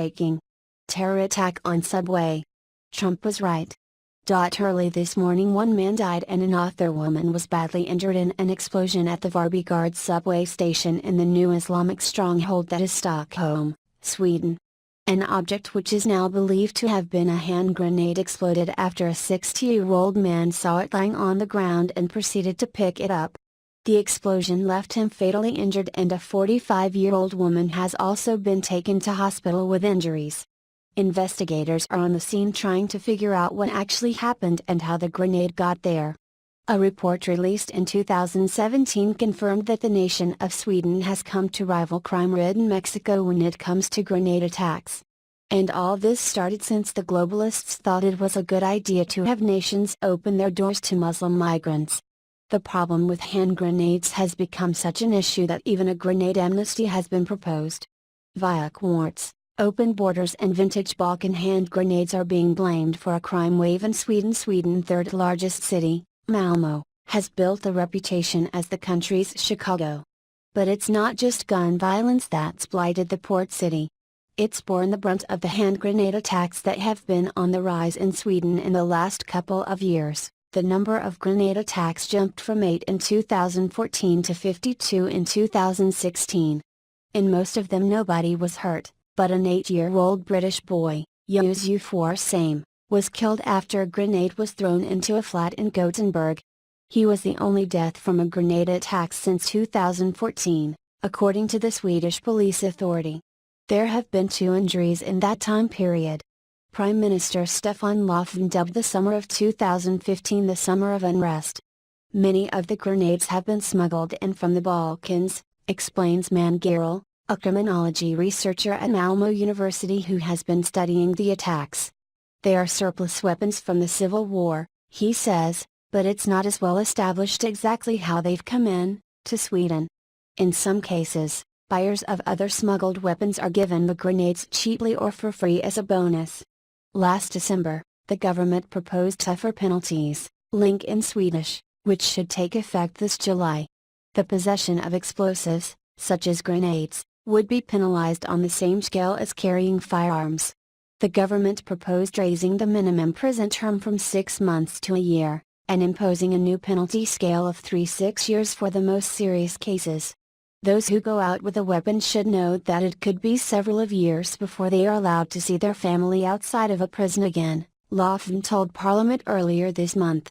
breaking. Terror attack on subway. Trump was right. Early this morning one man died and another woman was badly injured in an explosion at the Varby Gard subway station in the new Islamic stronghold that is Stockholm, Sweden. An object which is now believed to have been a hand grenade exploded after a 60-year-old man saw it lying on the ground and proceeded to pick it up. The explosion left him fatally injured and a 45-year-old woman has also been taken to hospital with injuries. Investigators are on the scene trying to figure out what actually happened and how the grenade got there. A report released in 2017 confirmed that the nation of Sweden has come to rival crime-ridden Mexico when it comes to grenade attacks. And all this started since the globalists thought it was a good idea to have nations open their doors to Muslim migrants. The problem with hand grenades has become such an issue that even a grenade amnesty has been proposed. Via courts, open borders and vintage Balkan hand grenades are being blamed for a crime wave in Sweden. Sweden's third largest city, Malmö, has built a reputation as the country's Chicago. But it's not just gun violence that's blighted the port city. It's borne the brunt of the hand grenade attacks that have been on the rise in Sweden in the last couple of years. The number of grenade attacks jumped from 8 in 2014 to 52 in 2016. In most of them nobody was hurt, but an 8-year-old British boy, Yusu Same, was killed after a grenade was thrown into a flat in Gothenburg. He was the only death from a grenade attack since 2014, according to the Swedish police authority. There have been 2 injuries in that time period. Prime Minister Stefan Löfven dubbed the summer of 2015 the summer of unrest. Many of the grenades have been smuggled in from the Balkans, explains Man Gerel, a criminology researcher at Malmö University who has been studying the attacks. They are surplus weapons from the Civil War, he says, but it's not as well established exactly how they've come in to Sweden. In some cases, buyers of other smuggled weapons are given the grenades cheaply or for free as a bonus. Last December, the government proposed tougher penalties, link in Swedish, which should take effect this July. The possession of explosives, such as grenades, would be penalized on the same scale as carrying firearms. The government proposed raising the minimum prison term from 6 months to a year, and imposing a new penalty scale of 6 years for the most serious cases. Those who go out with a weapon should know that it could be several of years before they are allowed to see their family outside of a prison again, Löfven told Parliament earlier this month.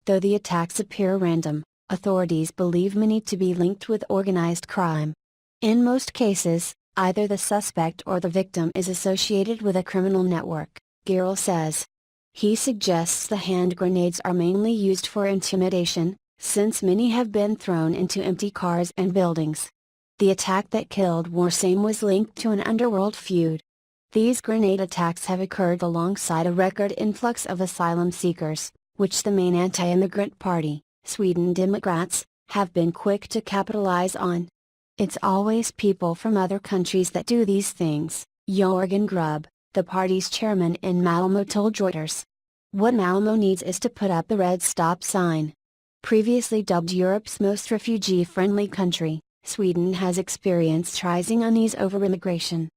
Though the attacks appear random, authorities believe many to be linked with organized crime. In most cases, either the suspect or the victim is associated with a criminal network, Gerel says. He suggests the hand grenades are mainly used for intimidation, since many have been thrown into empty cars and buildings. The attack that killed Warsame was linked to an underworld feud. These grenade attacks have occurred alongside a record influx of asylum seekers, which the main anti-immigrant party, Sweden Democrats, have been quick to capitalize on. It's always people from other countries that do these things, Jörgen Grubb, the party's chairman in Malmö told Reuters. What Malmö needs is to put up the red stop sign. Previously dubbed Europe's most refugee-friendly country, Sweden has experienced rising unease over immigration.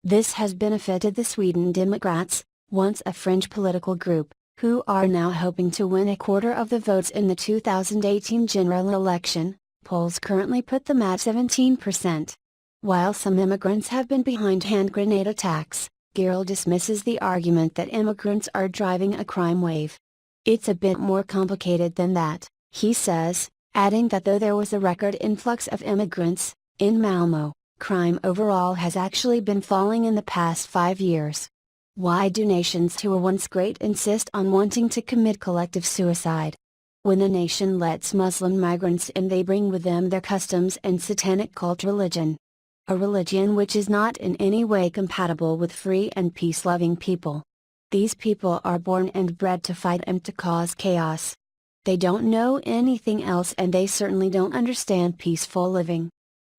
This has benefited the Sweden Democrats, once a fringe political group, who are now hoping to win a quarter of the votes in the 2018 general election. Polls currently put them at 17%. While some immigrants have been behind hand grenade attacks, Gerel dismisses the argument that immigrants are driving a crime wave. It's a bit more complicated than that, he says, adding that though there was a record influx of immigrants, in Malmö, crime overall has actually been falling in the past 5 years. Why do nations who were once great insist on wanting to commit collective suicide? When a nation lets Muslim migrants in, they bring with them their customs and satanic cult religion. A religion which is not in any way compatible with free and peace-loving people. These people are born and bred to fight and to cause chaos. They don't know anything else and they certainly don't understand peaceful living.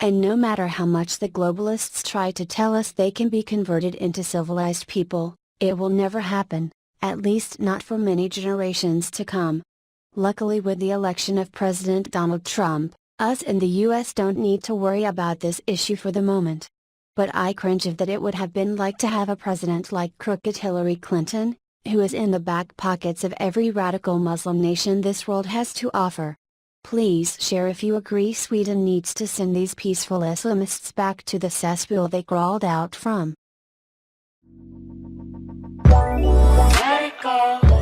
And no matter how much the globalists try to tell us they can be converted into civilized people, it will never happen, at least not for many generations to come. Luckily, with the election of President Donald Trump, us in the US don't need to worry about this issue for the moment. But I cringe of that it would have been like to have a president like crooked Hillary Clinton, who is in the back pockets of every radical Muslim nation this world has to offer. Please share if you agree Sweden needs to send these peaceful Islamists back to the cesspool they crawled out from. Let it go.